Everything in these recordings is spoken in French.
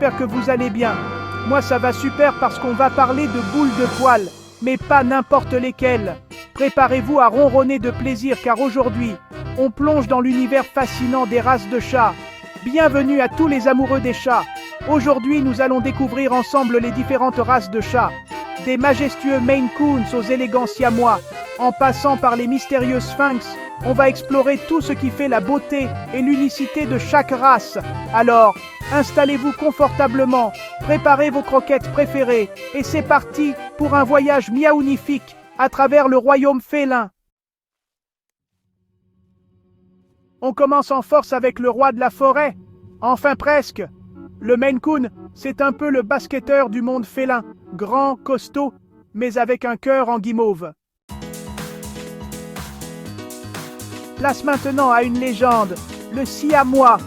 j'espère que vous allez bien. Moi ça va super parce qu'on va parler de boules de poils, mais pas n'importe lesquelles. Préparez-vous à ronronner de plaisir car aujourd'hui, on plonge dans l'univers fascinant des races de chats. Bienvenue à tous les amoureux des chats. Aujourd'hui, nous allons découvrir ensemble les différentes races de chats. Des majestueux Maine Coons aux élégants siamois, en passant par les mystérieux Sphinx, on va explorer tout ce qui fait la beauté et l'unicité de chaque race. Alors, installez-vous confortablement, préparez vos croquettes préférées, et c'est parti pour un voyage miaounifique à travers le royaume félin. On commence en force avec le roi de la forêt. Enfin presque. Le Maine Coon, c'est un peu le basketteur du monde félin. Grand, costaud, mais avec un cœur en guimauve. Place maintenant à une légende, le siamois.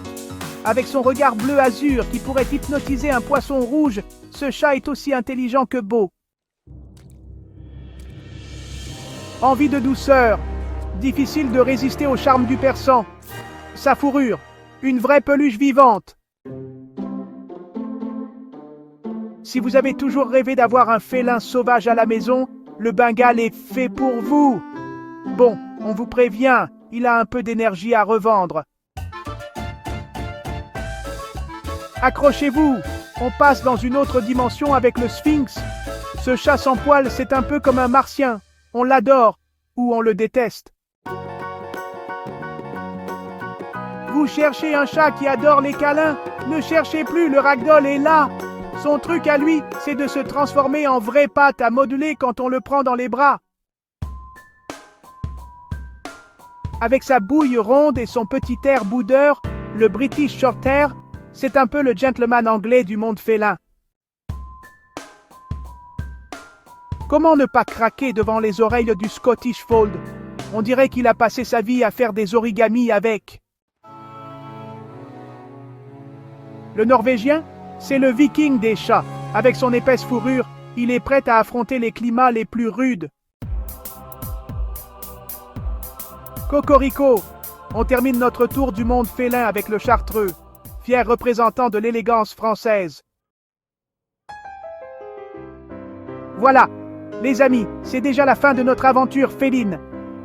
Avec son regard bleu azur qui pourrait hypnotiser un poisson rouge, ce chat est aussi intelligent que beau. Envie de douceur. Difficile de résister au charme du persan. Sa fourrure, une vraie peluche vivante. Si vous avez toujours rêvé d'avoir un félin sauvage à la maison, le Bengale est fait pour vous. Bon, on vous prévient, il a un peu d'énergie à revendre. Accrochez-vous, on passe dans une autre dimension avec le Sphinx. Ce chat sans poil, c'est un peu comme un martien. On l'adore ou on le déteste. Vous cherchez un chat qui adore les câlins? Ne cherchez plus, le ragdoll est là. Son truc à lui, c'est de se transformer en vraie pâte à modeler quand on le prend dans les bras. Avec sa bouille ronde et son petit air boudeur, le British Shorthair, c'est un peu le gentleman anglais du monde félin. Comment ne pas craquer devant les oreilles du Scottish Fold? On dirait qu'il a passé sa vie à faire des origamis avec. Le Norvégien, c'est le viking des chats. Avec son épaisse fourrure, il est prêt à affronter les climats les plus rudes. Cocorico, on termine notre tour du monde félin avec le chartreux, fier représentant de l'élégance française. Voilà, les amis, c'est déjà la fin de notre aventure féline.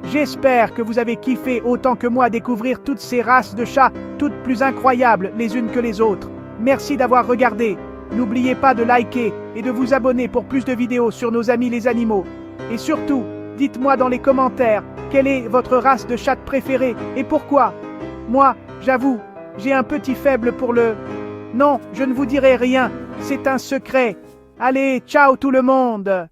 J'espère que vous avez kiffé autant que moi découvrir toutes ces races de chats, toutes plus incroyables les unes que les autres. Merci d'avoir regardé. N'oubliez pas de liker et de vous abonner pour plus de vidéos sur nos amis les animaux. Et surtout, dites-moi dans les commentaires quelle est votre race de chat préférée et pourquoi. Moi, j'avoue, j'ai un petit faible pour le... Non, je ne vous dirai rien, c'est un secret. Allez, ciao tout le monde!